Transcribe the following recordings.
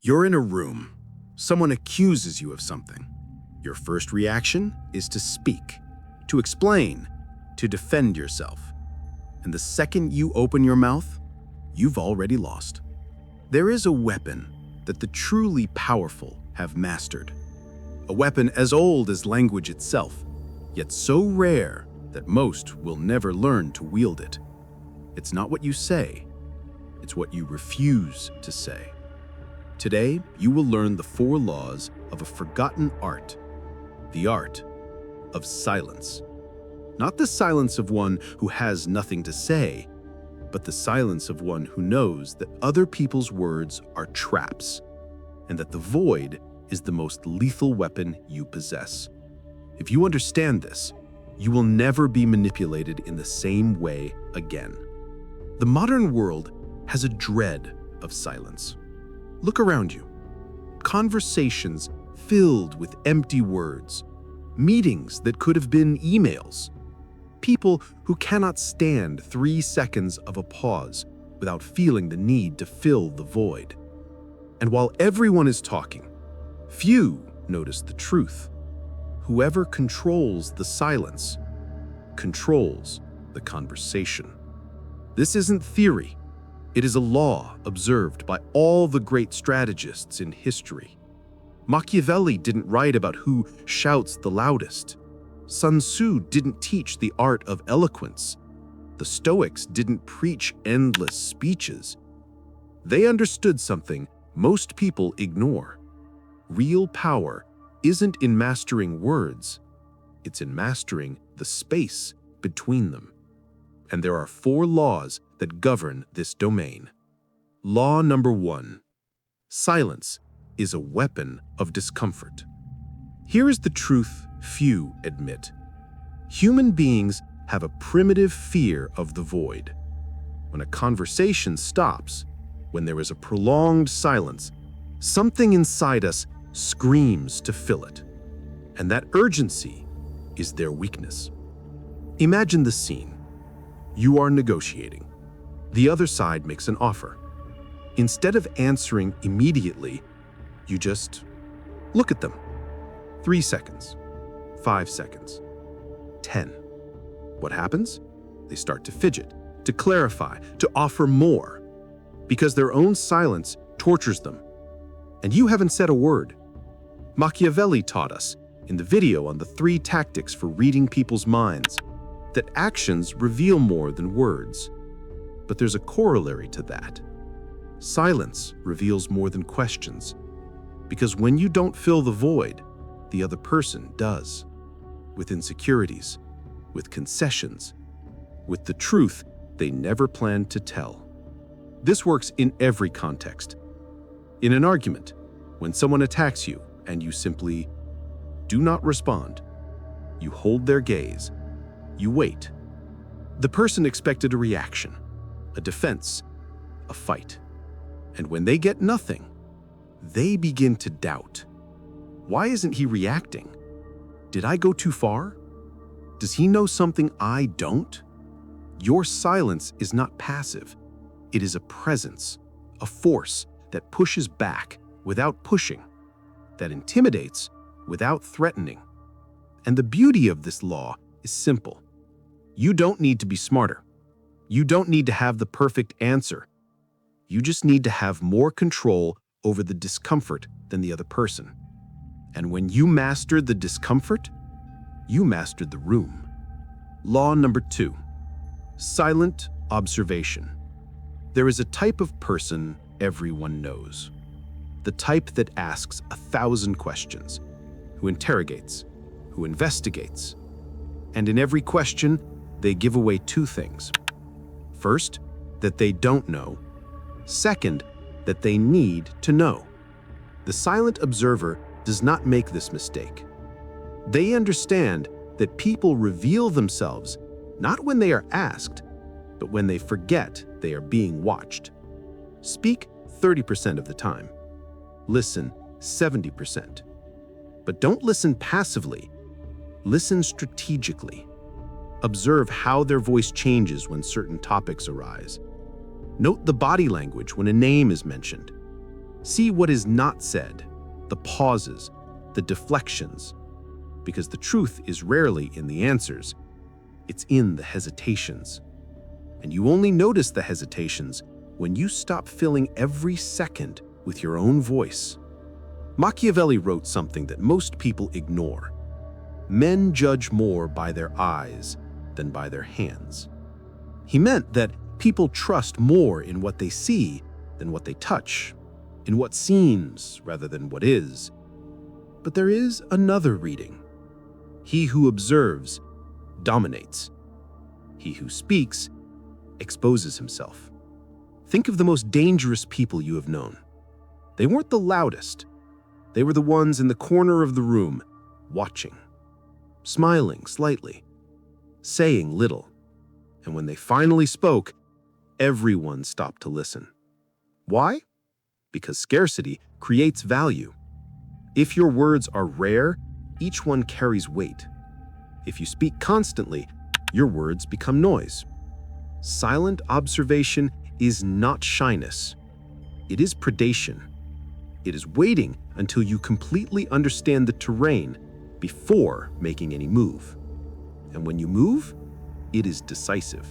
You're in a room. Someone accuses you of something. Your first reaction is to speak, to explain, to defend yourself. And the second you open your mouth, you've already lost. There is a weapon that the truly powerful have mastered. A weapon as old as language itself, yet so rare that most will never learn to wield it. It's not what you say, it's what you refuse to say. Today, you will learn the 4 laws of a forgotten art, the art of silence. Not the silence of one who has nothing to say, but the silence of one who knows that other people's words are traps, and that the void is the most lethal weapon you possess. If you understand this, you will never be manipulated in the same way again. The modern world has a dread of silence. Look around you. Conversations filled with empty words, meetings that could have been emails, people who cannot stand 3 seconds of a pause without feeling the need to fill the void. And while everyone is talking, few notice the truth. Whoever controls the silence controls the conversation. This isn't theory. It is a law observed by all the great strategists in history. Machiavelli didn't write about who shouts the loudest. Sun Tzu didn't teach the art of eloquence. The Stoics didn't preach endless speeches. They understood something most people ignore. Real power isn't in mastering words, it's in mastering the space between them. And there are 4 laws that govern this domain. Law number 1. Silence is a weapon of discomfort. Here is the truth few admit. Human beings have a primitive fear of the void. When a conversation stops, when there is a prolonged silence, something inside us screams to fill it. And that urgency is their weakness. Imagine the scene. You are negotiating. The other side makes an offer. Instead of answering immediately, you just look at them. 3 seconds, 5 seconds, 10. What happens? They start to fidget, to clarify, to offer more, because their own silence tortures them. And you haven't said a word. Machiavelli taught us, in the video on the 3 tactics for reading people's minds, that actions reveal more than words. But there's a corollary to that. Silence reveals more than questions, because when you don't fill the void, the other person does. With insecurities, with concessions, with the truth they never planned to tell. This works in every context. In an argument, when someone attacks you and you simply do not respond, you hold their gaze, you wait. The person expected a reaction, a defense, a fight. And when they get nothing, they begin to doubt. Why isn't he reacting? Did I go too far? Does he know something I don't? Your silence is not passive. It is a presence, a force that pushes back without pushing, that intimidates without threatening. And the beauty of this law is simple. You don't need to be smarter. You don't need to have the perfect answer. You just need to have more control over the discomfort than the other person. And when you mastered the discomfort, you mastered the room. Law number 2. Silent observation. There is a type of person everyone knows. The type that asks 1,000 questions, who interrogates, who investigates. And in every question, they give away 2 things. First, that they don't know. Second, that they need to know. The silent observer does not make this mistake. They understand that people reveal themselves not when they are asked, but when they forget they are being watched. Speak 30% of the time. Listen 70%. But don't listen passively. Listen strategically. Observe how their voice changes when certain topics arise. Note the body language when a name is mentioned. See what is not said, the pauses, the deflections, because the truth is rarely in the answers, it's in the hesitations. And you only notice the hesitations when you stop filling every second with your own voice. Machiavelli wrote something that most people ignore. Men judge more by their eyes than by their hands. He meant that people trust more in what they see than what they touch, in what seems rather than what is. But there is another reading. He who observes dominates. He who speaks exposes himself. Think of the most dangerous people you have known. They weren't the loudest. They were the ones in the corner of the room, watching, smiling slightly, saying little. And when they finally spoke, everyone stopped to listen. Why? Because scarcity creates value. If your words are rare, each one carries weight. If you speak constantly, your words become noise. Silent observation is not shyness. It is predation. It is waiting until you completely understand the terrain before making any move. And when you move, it is decisive.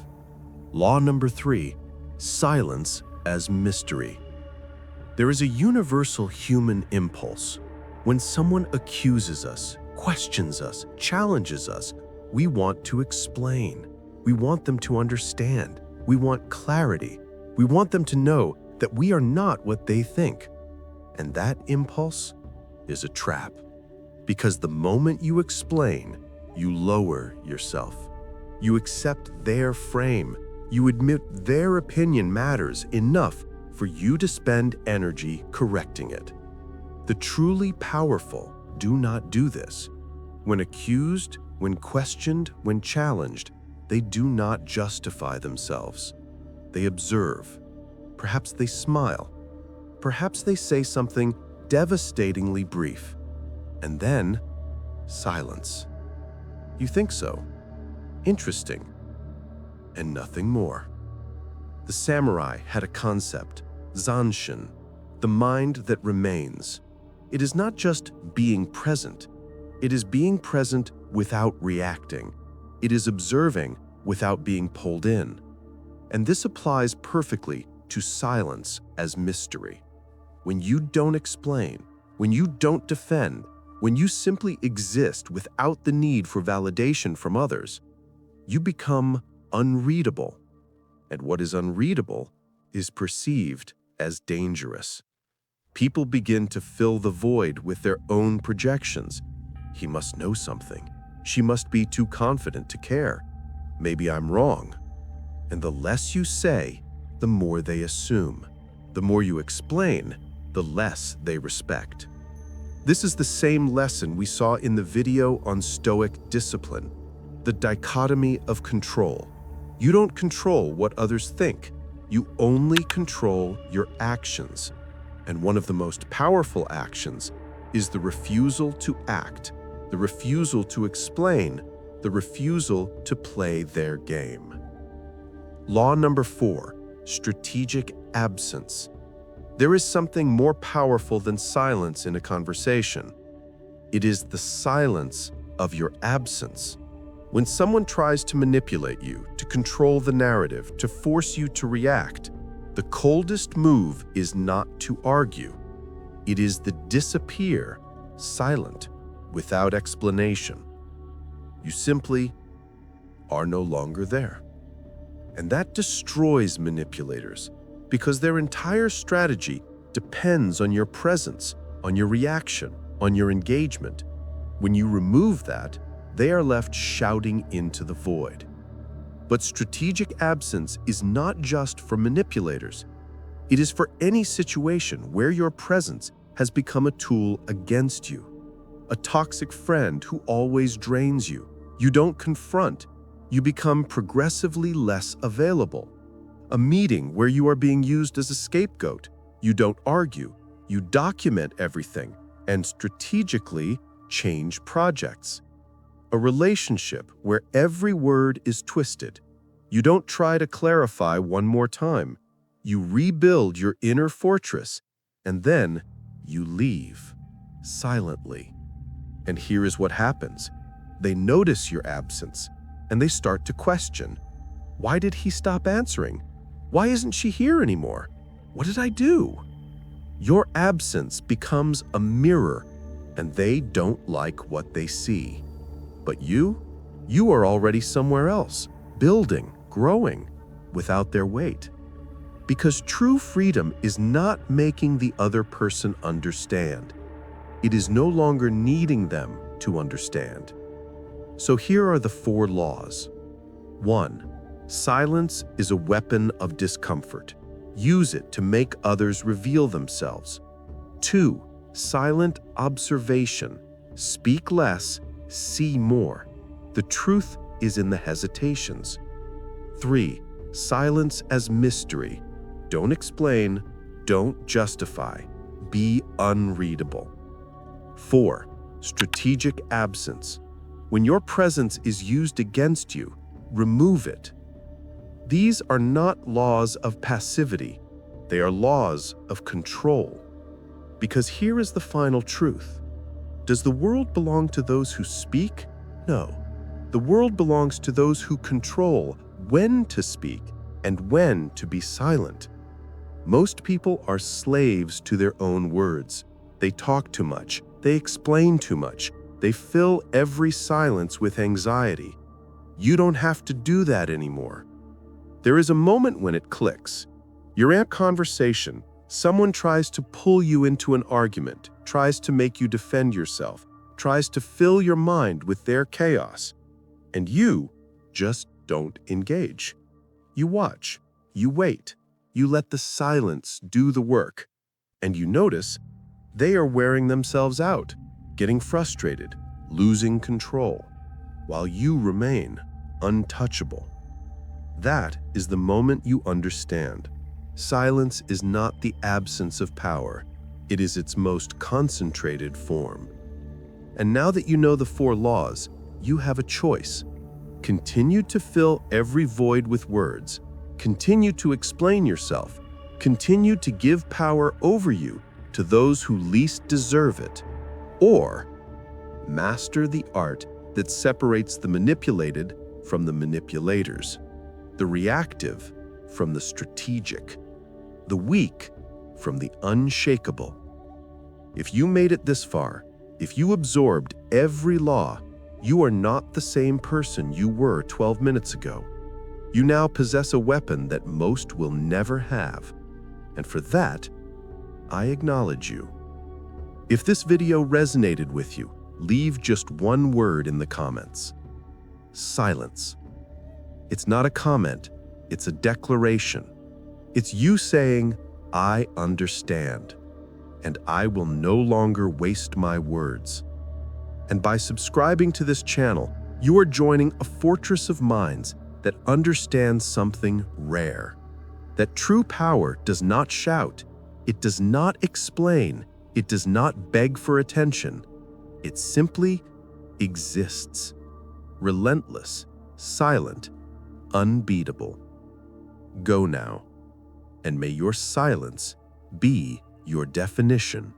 Law number 3, silence as mystery. There is a universal human impulse. When someone accuses us, questions us, challenges us, we want to explain. We want them to understand. We want clarity. We want them to know that we are not what they think. And that impulse is a trap. Because the moment you explain, you lower yourself. You accept their frame. You admit their opinion matters enough for you to spend energy correcting it. The truly powerful do not do this. When accused, when questioned, when challenged, they do not justify themselves. They observe. Perhaps they smile. Perhaps they say something devastatingly brief. And then, silence. You think so? Interesting. And nothing more. The samurai had a concept, zanshin, the mind that remains. It is not just being present. It is being present without reacting. It is observing without being pulled in. And this applies perfectly to silence as mystery. When you don't explain, when you don't defend, when you simply exist without the need for validation from others, you become unreadable. And what is unreadable is perceived as dangerous. People begin to fill the void with their own projections. He must know something. She must be too confident to care. Maybe I'm wrong. And the less you say, the more they assume. The more you explain, the less they respect. This is the same lesson we saw in the video on Stoic discipline, the dichotomy of control. You don't control what others think. You only control your actions. And one of the most powerful actions is the refusal to act, the refusal to explain, the refusal to play their game. Law number 4, strategic absence. There is something more powerful than silence in a conversation. It is the silence of your absence. When someone tries to manipulate you, to control the narrative, to force you to react, the coldest move is not to argue. It is the disappear, silent, without explanation. You simply are no longer there. And that destroys manipulators because their entire strategy depends on your presence, on your reaction, on your engagement. When you remove that, they are left shouting into the void. But strategic absence is not just for manipulators. It is for any situation where your presence has become a tool against you. A toxic friend who always drains you. You don't confront. You become progressively less available. A meeting where you are being used as a scapegoat. You don't argue. You document everything and strategically change projects. A relationship where every word is twisted. You don't try to clarify one more time. You rebuild your inner fortress, And then you leave, silently. And here is what happens. They notice your absence, and they start to question. Why did he stop answering? Why isn't she here anymore? What did I do? Your absence becomes a mirror, and they don't like what they see. But you are already somewhere else, building, growing, without their weight. Because true freedom is not making the other person understand. It is no longer needing them to understand. So here are the 4 laws. 1. Silence is a weapon of discomfort. Use it to make others reveal themselves. 2. Silent observation. Speak less, see more. The truth is in the hesitations. 3. Silence as mystery. Don't explain, don't justify. Be unreadable. 4. Strategic absence. When your presence is used against you, remove it. These are not laws of passivity. They are laws of control. Because here is the final truth. Does the world belong to those who speak? No. The world belongs to those who control when to speak and when to be silent. Most people are slaves to their own words. They talk too much. They explain too much. They fill every silence with anxiety. You don't have to do that anymore. There is a moment when it clicks. You're in a conversation. Someone tries to pull you into an argument, tries to make you defend yourself, tries to fill your mind with their chaos. And you just don't engage. You watch. You wait. You let the silence do the work. And you notice they are wearing themselves out, getting frustrated, losing control, while you remain untouchable. That is the moment you understand. Silence is not the absence of power. It is its most concentrated form. And now that you know the 4 laws, you have a choice. Continue to fill every void with words. Continue to explain yourself. Continue to give power over you to those who least deserve it. Or master the art that separates the manipulated from the manipulators, the reactive from the strategic, the weak from the unshakable. If you made it this far, if you absorbed every law, you are not the same person you were 12 minutes ago. You now possess a weapon that most will never have. And for that, I acknowledge you. If this video resonated with you, leave just 1 word in the comments. Silence. It's not a comment, it's a declaration. It's you saying, I understand, and I will no longer waste my words. And by subscribing to this channel, you are joining a fortress of minds that understands something rare. That true power does not shout, it does not explain, it does not beg for attention. It simply exists. Relentless, silent, unbeatable. Go now, and may your silence be your definition